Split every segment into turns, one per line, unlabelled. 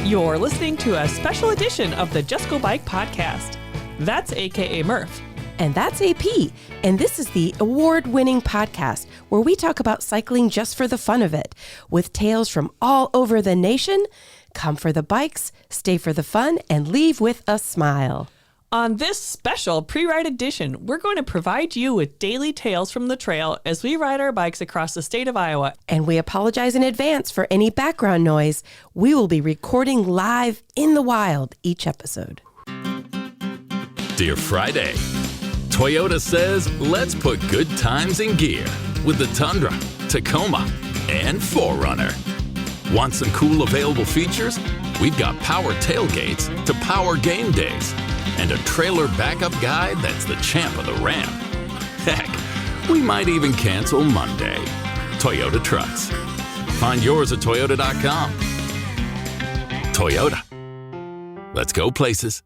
You're listening to a special edition of the Just Go Bike Podcast. That's AKA Murph.
And that's AP. And this is the award-winning podcast where we talk about cycling just for the fun of it. With tales from all over the nation, come for the bikes, stay for the fun, and leave with a smile.
On this special pre-ride edition, we're going to provide you with daily tales from the trail as we ride our bikes across the state of Iowa.
And we apologize in advance for any background noise. We will be recording live in the wild each episode.
Dear Friday, Toyota says let's put good times in gear with the Tundra, Tacoma, and 4Runner. Want some cool available features? We've got power tailgates to power game days and a trailer backup guide that's the champ of the ramp. Heck, we might even cancel Monday. Toyota trucks. Find yours at toyota.com. Toyota. Let's go places.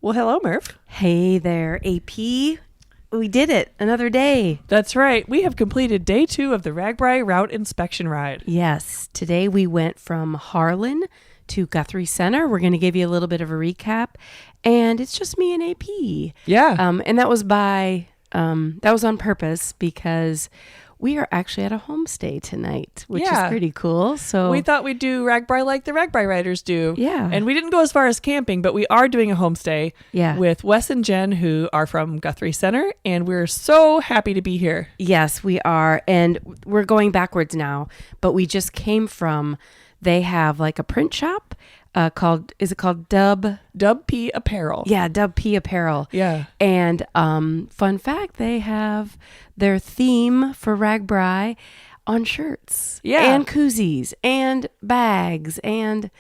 Well, hello, Murph.
Hey there, AP. We did it. Another day.
That's right. We have completed day 2 of the RAGBRAI Route Inspection Ride.
Yes. Today we went from Harlan to Guthrie Center. We're going to give you a little bit of a recap. And it's just me and AP.
Yeah.
And that was on purpose because we are actually at a homestay tonight, which is pretty cool. So
we thought we'd do RAGBRAI like the RAGBRAI riders do.
Yeah.
And we didn't go as far as camping, but we are doing a homestay with Wes and Jen, who are from Guthrie Center. And we're so happy to be here.
Yes, we are. And we're going backwards now, but we just came from, they have like a print shop called Dub
P Apparel.
Yeah, Dub P Apparel.
Yeah.
And fun fact, they have their theme for RAGBRAI on shirts.
Yeah.
And koozies and bags, and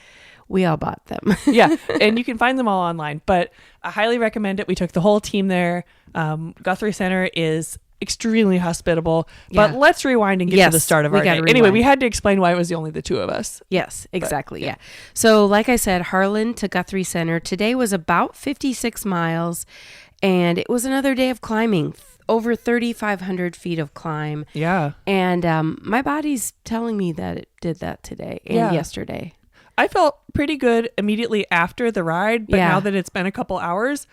we all bought them.
Yeah. And you can find them all online, but I highly recommend it. We took the whole team there. Guthrie Center is extremely hospitable, but let's rewind and get to the start of our day. Anyway, we had to explain why it was only the two of us.
Yes, exactly. Yeah. So like I said, Harlan to Guthrie Center. Today was about 56 miles, and it was another day of climbing, over 3,500 feet of climb.
Yeah.
And my body's telling me that it did that today and yesterday.
I felt pretty good immediately after the ride, but now that it's been a couple hours,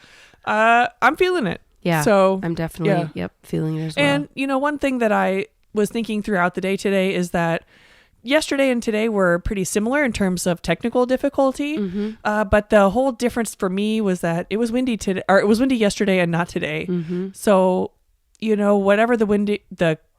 I'm feeling it.
Yeah.
So
I'm definitely, feeling it as well.
And, one thing that I was thinking throughout the day today is that yesterday and today were pretty similar in terms of technical difficulty. Mm-hmm. But the whole difference for me was that it was windy today, or it was windy yesterday and not today. Mm-hmm. So, whatever the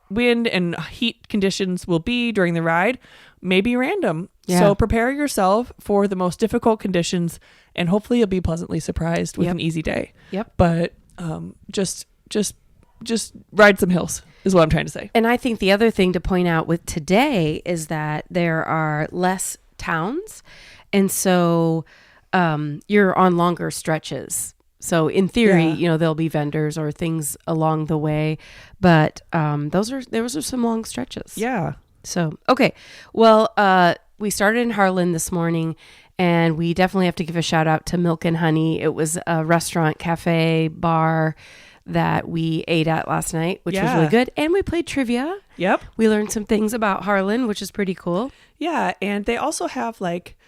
wind and heat conditions will be during the ride may be random. Yeah. So prepare yourself for the most difficult conditions, and hopefully you'll be pleasantly surprised with an easy day.
Yep.
But just ride some hills is what I'm trying to say.
And I think the other thing to point out with today is that there are less towns, and so you're on longer stretches. So in theory, there'll be vendors or things along the way, but those are some long stretches.
Yeah.
So okay, well, we started in Harlan this morning. And we definitely have to give a shout out to Milk and Honey. It was a restaurant, cafe, bar that we ate at last night, which was really good. And we played trivia.
Yep.
We learned some things about Harlan, which is pretty cool.
Yeah. And they also have like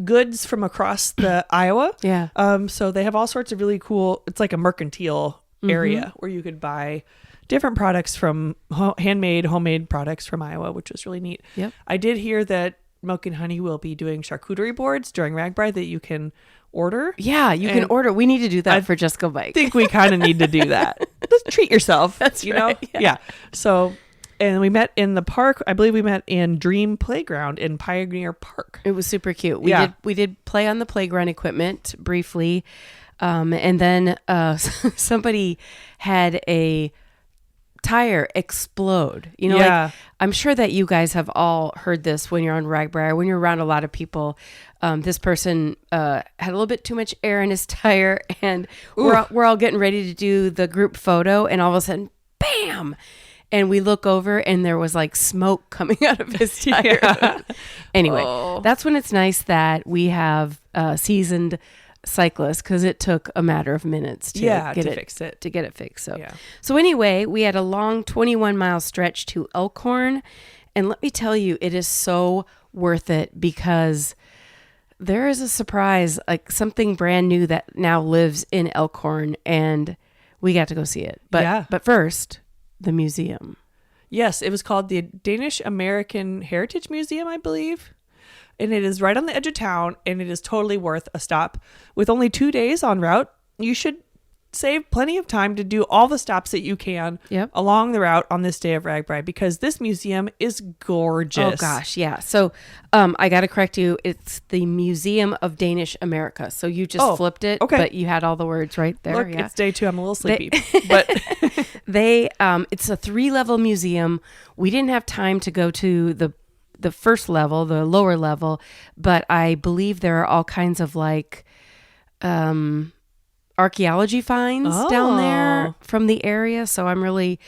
goods from across the Iowa.
Yeah.
So they have all sorts of really cool, it's like a mercantile area where you could buy different products from homemade products from Iowa, which was really neat.
Yep.
I did hear that Milk and Honey will be doing charcuterie boards during RAGBRAI that you can order.
Yeah, you can order. We need to do that for Just Go Bike.
I think we kind of need to do that. Just treat yourself.
That's right.
Yeah. So, and we met in the park. I believe we met in Dream Playground in Pioneer Park.
It was super cute. We did play on the playground equipment briefly. And then somebody had a tire explode. Like, I'm sure that you guys have all heard this when you're on RAGBRAI, when you're around a lot of people. This person had a little bit too much air in his tire, and we're all getting ready to do the group photo, and all of a sudden, bam! And we look over, and there was like smoke coming out of his tire. Anyway, that's when it's nice that we have seasoned cyclists, because it took a matter of minutes to get it fixed. So anyway, we had a long 21-mile stretch to Elk Horn, and let me tell you, it is so worth it because There is a surprise, like something brand new that now lives in Elk Horn, and we got to go see it. But first, the museum.
Yes, it was called the Danish American Heritage Museum, I believe. And it is right on the edge of town, and it is totally worth a stop. With only 2 days en route, you should save plenty of time to do all the stops that you can along the route on this day of RAGBRAI, because this museum is gorgeous.
Oh gosh, yeah. So I got to correct you. It's the Museum of Danish America. So you just flipped it, but you had all the words right there.
Look, it's day 2. I'm a little sleepy. But
it's a 3-level museum. We didn't have time to go to the first level, the lower level, but I believe there are all kinds of like archaeology finds down there from the area. So I'm really,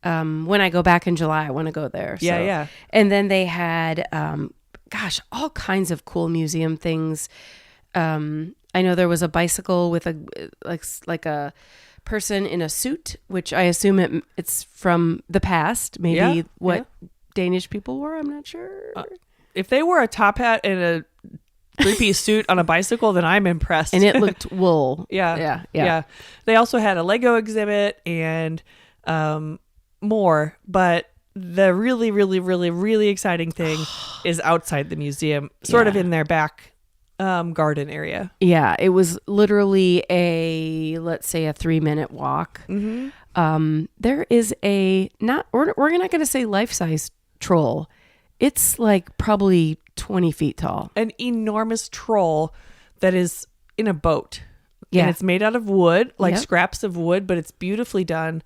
when I go back in July, I want to go there. So.
Yeah.
And then they had, all kinds of cool museum things. I know there was a bicycle with a like a person in a suit, which I assume it's from the past. Maybe Danish people wore. I'm not sure.
If they wore a top hat and a 3-piece suit on a bicycle, then I'm impressed.
And it looked wool.
Yeah. They also had a Lego exhibit and more, but the really, really, really, really exciting thing is outside the museum, sort of in their back garden area.
Yeah, it was literally let's say a 3-minute walk. Mm-hmm. There is we're not going to say life-size troll. It's like probably 20 feet tall.
An enormous troll that is in a boat.
Yeah.
And it's made out of wood, like scraps of wood, but it's beautifully done.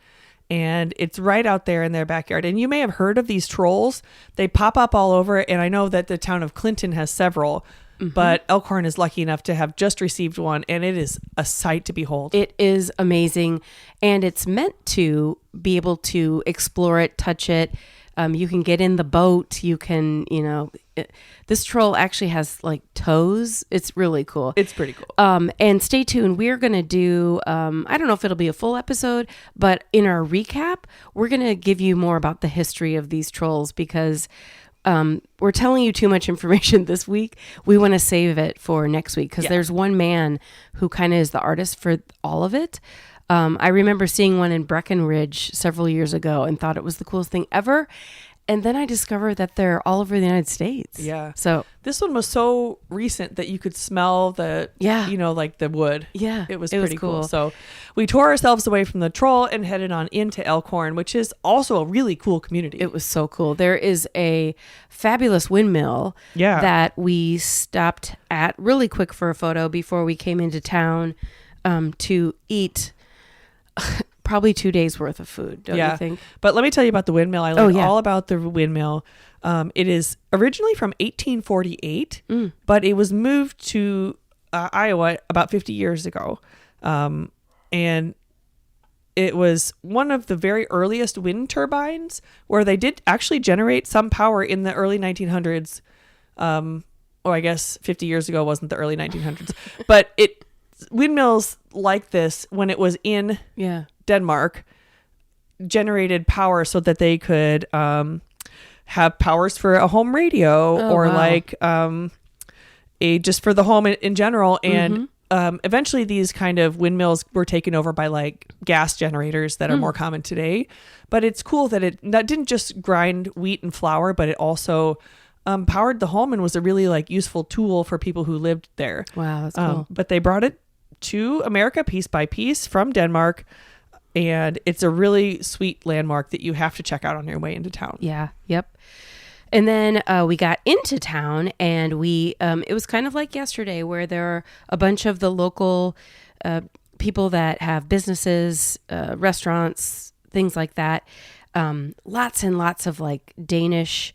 And it's right out there in their backyard. And you may have heard of these trolls. They pop up all over. And I know that the town of Clinton has several. Mm-hmm. But Elk Horn is lucky enough to have just received one. And it is a sight to behold.
It is amazing. And it's meant to be able to explore it, touch it. You can get in the boat. You can, this troll actually has like toes. It's really cool.
It's pretty cool.
And stay tuned. We're going to do, I don't know if it'll be a full episode, but in our recap, we're going to give you more about the history of these trolls because we're telling you too much information this week. We want to save it for next week because there's one man who kind of is the artist for all of it. I remember seeing one in Breckenridge several years ago and thought it was the coolest thing ever. And then I discovered that they're all over the United States.
Yeah.
So
this one was so recent that you could smell the, like the wood.
Yeah.
It was pretty cool. So we tore ourselves away from the troll and headed on into Elk Horn, which is also a really cool community.
It was so cool. There is a fabulous windmill that we stopped at really quick for a photo before we came into town to eat probably 2 days worth of food, don't you think?
But let me tell you about the windmill. I learned all about the windmill. It is originally from 1848, but it was moved to Iowa about 50 years ago. And it was one of the very earliest wind turbines where they did actually generate some power in the early 1900s. Or I guess 50 years ago wasn't the early 1900s. But windmills like this, when it was in Denmark, generated power so that they could have powers for a home radio just for the home in general. And eventually these kind of windmills were taken over by like gas generators that are more common today. But it's cool that it didn't just grind wheat and flour, but it also powered the home and was a really like useful tool for people who lived there.
Wow, that's cool.
But they brought it to America piece by piece from Denmark, and it's a really sweet landmark that you have to check out on your way into town.
Yeah. Yep. And then we got into town, and it was kind of like yesterday where there are a bunch of the local people that have businesses, restaurants, things like that. Lots and lots of like Danish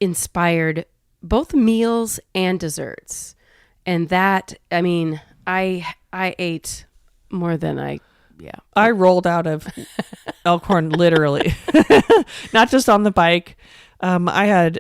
inspired both meals and desserts. And that, I mean, I ate more than I
rolled out of Elk Horn literally, not just on the bike. I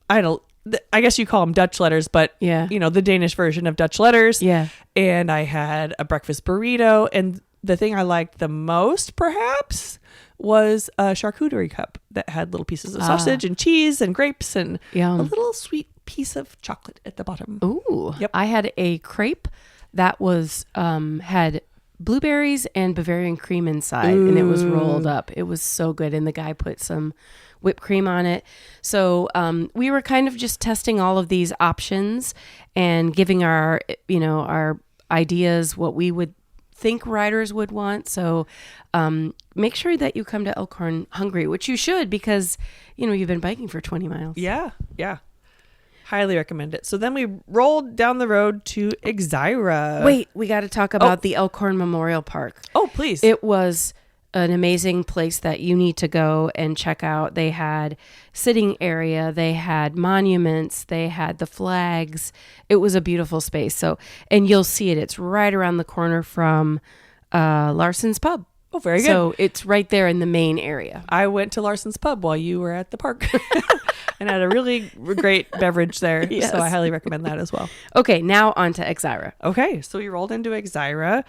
guess you call them Dutch letters, but the Danish version of Dutch letters.
Yeah.
And I had a breakfast burrito, and the thing I liked the most perhaps was a charcuterie cup that had little pieces of sausage and cheese and grapes and a little sweet piece of chocolate at the bottom.
Ooh.
Yep.
I had a crepe that was had blueberries and Bavarian cream inside, and it was rolled up. It was so good, and the guy put some whipped cream on it. So we were kind of just testing all of these options and giving our ideas, what we would think riders would want. So make sure that you come to Elk Horn hungry, which you should, because you've been biking for 20 miles.
Yeah. Highly recommend it. So then we rolled down the road to Exira.
Wait, we got to talk about the Elk Horn Memorial Park.
Oh, please.
It was an amazing place that you need to go and check out. They had sitting area, they had monuments, they had the flags. It was a beautiful space. So, and you'll see it. It's right around the corner from Larson's Pub.
Oh, very good.
So it's right there in the main area.
I went to Larson's Pub while you were at the park and had a really great beverage there.
Yes.
So I highly recommend that as well.
Okay, now on to Exira.
Okay, so we rolled into Exira,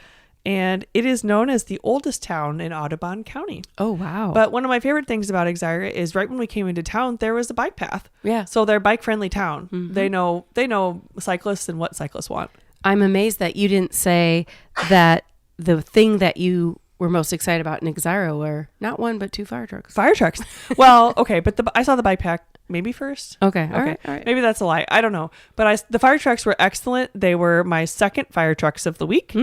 and it is known as the oldest town in Audubon County.
Oh, wow.
But one of my favorite things about Exira is right when we came into town, there was a bike path.
Yeah.
So they're bike-friendly town.
Mm-hmm.
They know cyclists and what cyclists want.
I'm amazed that you didn't say that the thing that you were most excited about in Exira were not one, but 2 fire trucks.
Fire trucks. Well, okay, but I saw the bike path maybe first.
Okay. All right.
Maybe that's a lie. I don't know. But the fire trucks were excellent. They were my second fire trucks of the week.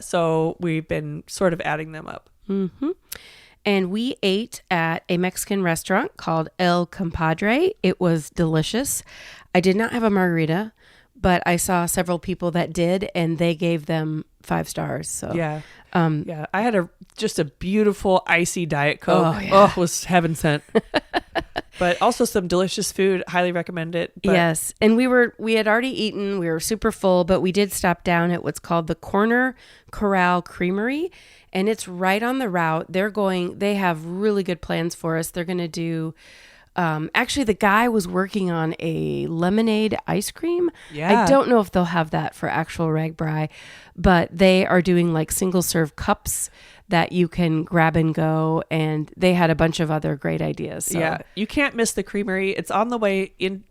So we've been sort of adding them up.
Mm-hmm. And we ate at a Mexican restaurant called El Compadre. It was delicious. I did not have a margarita, but I saw several people that did, and they gave them 5 stars. So
yeah. I had just a beautiful icy Diet Coke. It was heaven sent. But also some delicious food. Highly recommend it. But
yes. And we had already eaten. We were super full, but we did stop down at what's called the Corner Corral Creamery. And it's right on the route. They have really good plans for us. They're going to do, actually the guy was working on a lemonade ice cream.
Yeah.
I don't know if they'll have that for actual RAGBRAI, but they are doing like single serve cups that you can grab and go, and they had a bunch of other great ideas. So.
Yeah, you can't miss the creamery. It's on the way in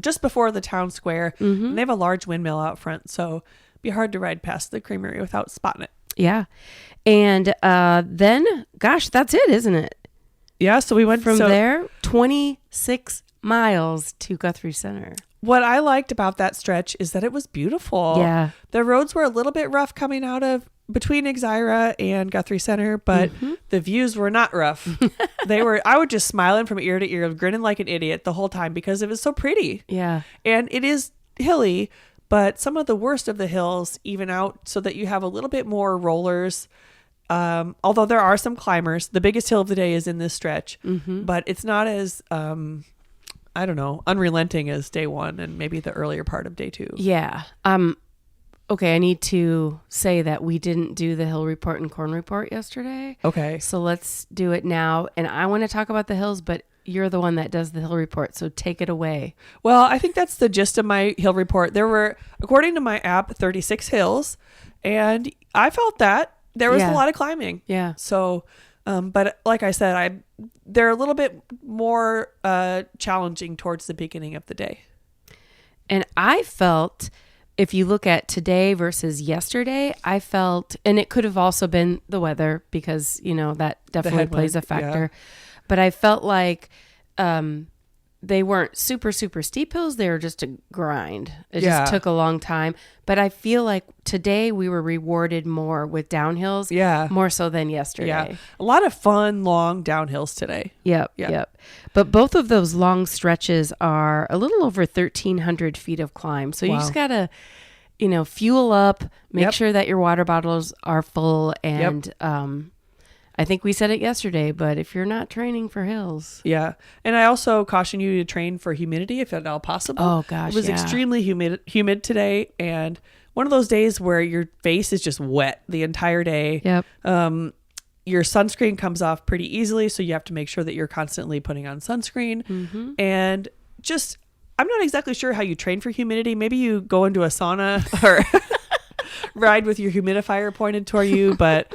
just before the town square.
Mm-hmm.
And they have a large windmill out front, so it'd be hard to ride past the creamery without spotting it.
Yeah. And then, gosh, that's it, isn't it?
Yeah, so we went
from there, 26 miles to Guthrie Center.
What I liked about that stretch is that it was beautiful.
Yeah.
The roads were a little bit rough coming out of between Exira and Guthrie Center, but the views were not rough. I was just smiling from ear to ear, grinning like an idiot the whole time because it was so pretty.
Yeah.
And it is hilly, but some of the worst of the hills even out so that you have a little bit more rollers. Although there are some climbers. The biggest hill of the day is in this stretch, but it's not as, unrelenting as day 1 and maybe the earlier part of day 2.
Yeah. Okay, I need to say that we didn't do the hill report and corn report yesterday.
Okay.
So let's do it now. And I want to talk about the hills, but you're the one that does the hill report, so take it away.
Well, I think that's the gist of my hill report. There were, according to my app, 36 hills, and I felt that there was a lot of climbing.
Yeah.
So, but like I said, they're a little bit more challenging towards the beginning of the day.
And I felt, if you look at today versus yesterday, I felt, and it could have also been the weather because, that definitely plays a factor. Yeah. But I felt like they weren't super, super steep hills. They were just a grind. It just took a long time. But I feel like today we were rewarded more with downhills.
Yeah.
More so than yesterday.
Yeah. A lot of fun, long downhills today.
Yep. But both of those long stretches are a little over 1,300 feet of climb. So you just got to, fuel up, make sure that your water bottles are full. And I think we said it yesterday, but if you're not training for hills.
Yeah. And I also caution you to train for humidity if at all possible.
Oh, gosh.
It was extremely humid today. And one of those days where your face is just wet the entire day.
Yep.
Your sunscreen comes off pretty easily. So you have to make sure that you're constantly putting on sunscreen. Mm-hmm. And just, I'm not exactly sure how you train for humidity. Maybe you go into a sauna or ride with your humidifier pointed toward you. But,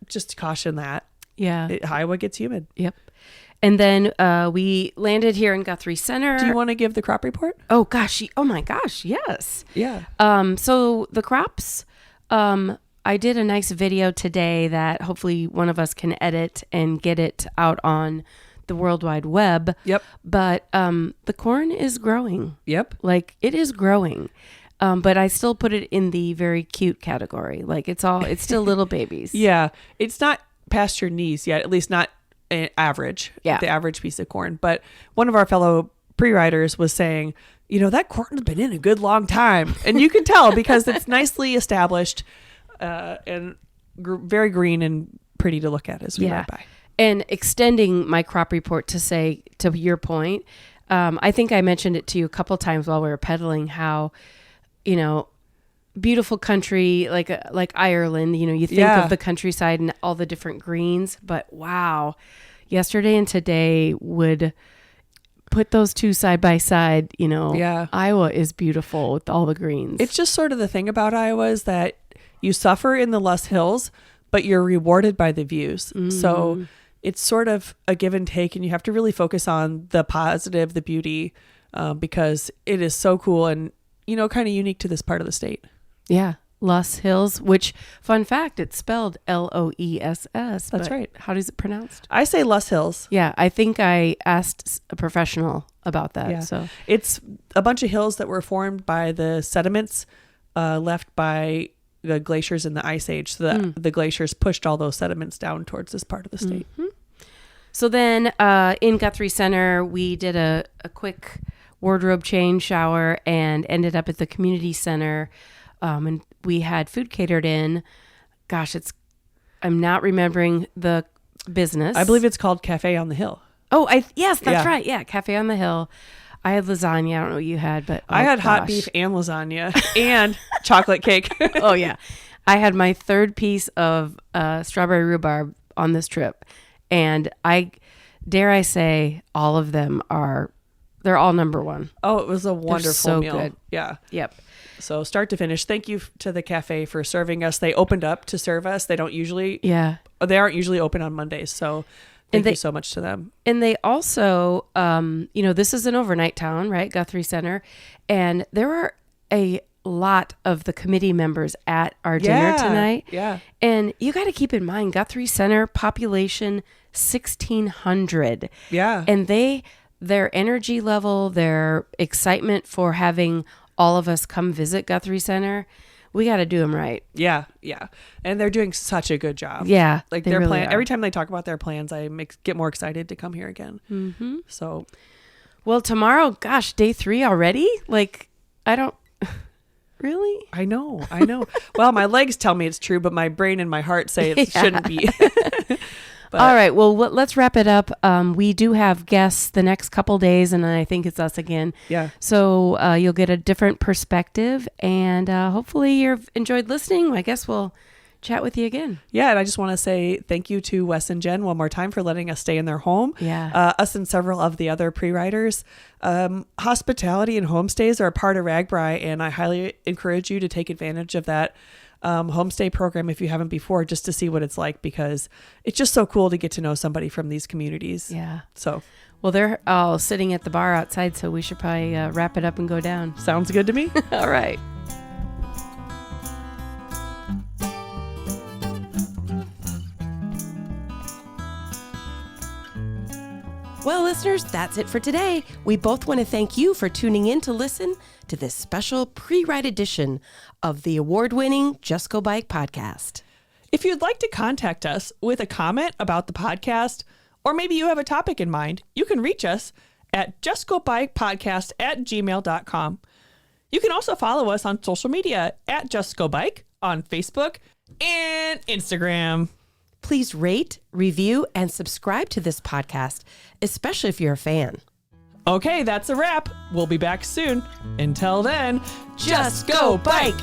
just caution that.
Yeah.
Iowa gets humid.
Yep. And then we landed here in Guthrie Center.
Do you want to give the crop report?
Oh gosh. Oh my gosh. Yes.
Yeah.
So the crops, I did a nice video today that hopefully one of us can edit and get it out on the World Wide Web.
Yep.
But the corn is growing.
Yep.
Like it is growing. But I still put it in the very cute category. Like it's still little babies.
Yeah. It's not past your knees yet, at least not average.
Yeah.
The average piece of corn. But one of our fellow pre-riders was saying, that corn's been in a good long time. And you can tell because it's nicely established and very green and pretty to look at as we ride by.
And extending my crop report to say, to your point, I think I mentioned it to you a couple times while we were pedaling how, beautiful country like Ireland, you think of the countryside and all the different greens, but wow, yesterday and today would put those two side by side, Iowa is beautiful with all the greens.
It's just sort of the thing about Iowa is that you suffer in the Luss Hills, but you're rewarded by the views. Mm-hmm. So it's sort of a give and take, and you have to really focus on the positive, the beauty, because it is so cool and, kind of unique to this part of the state.
Yeah. Luss Hills, which, fun fact, it's spelled Loess.
That's right.
How is it pronounced?
I say Luss Hills.
Yeah. I think I asked a professional about that.
Yeah.
So
it's a bunch of hills that were formed by the sediments left by the glaciers in the Ice Age. So the glaciers pushed all those sediments down towards this part of the state.
Mm-hmm. So then in Guthrie Center, we did a quick wardrobe change, shower, and ended up at the community center. And we had food catered in. Gosh, I'm not remembering the business.
I believe it's called Cafe on the Hill.
Oh, yes, that's right. Yeah, Cafe on the Hill. I had lasagna. I don't know what you had, but
I had hot beef and lasagna and chocolate cake.
Oh yeah, I had my third piece of strawberry rhubarb on this trip, and I dare say all of them they're all number one.
Oh, it was a wonderful meal.
Good.
Yeah.
Yep.
So start to finish, thank you to the cafe for serving us. They opened up to serve us. They aren't usually open on Mondays. So thank you so much to them. And
they also, this is an overnight town, right? Guthrie Center. And there are a lot of the committee members at our dinner tonight.
Yeah.
And you got to keep in mind, Guthrie Center, population 1,600.
Yeah.
And their energy level, their excitement for having all of us come visit Guthrie Center, we got to do them right.
Yeah, yeah. And they're doing such a good job.
Yeah.
Like their really plan, every time they talk about their plans, I get more excited to come here again.
Mm-hmm.
So,
well, tomorrow, gosh, day 3 already? Like, I don't... Really?
I know. Well, my legs tell me it's true, but my brain and my heart say it shouldn't be.
But, all right. Well, let's wrap it up. We do have guests the next couple days, and I think it's us again.
Yeah.
So you'll get a different perspective, and hopefully you've enjoyed listening. I guess we'll chat with you again.
Yeah, and I just want to say thank you to Wes and Jen one more time for letting us stay in their home.
Yeah.
Us and several of the other pre-riders. Hospitality and homestays are a part of RAGBRAI, and I highly encourage you to take advantage of that homestay program if you haven't before, just to see what it's like, because it's just so cool to get to know somebody from these communities.
Yeah.
So,
well, they're all sitting at the bar outside, so we should probably wrap it up and go down.
Sounds good to me.
All right. Well, listeners, that's it for today. We both want to thank you for tuning in to listen to this special pre-ride edition of the award-winning Just Go Bike podcast.
If you'd like to contact us with a comment about the podcast, or maybe you have a topic in mind, you can reach us at justgobikepodcast@gmail.com. You can also follow us on social media at JustGoBike on Facebook and Instagram.
Please rate, review, and subscribe to this podcast, especially if you're a fan.
Okay, that's a wrap. We'll be back soon. Until then,
Just go bike!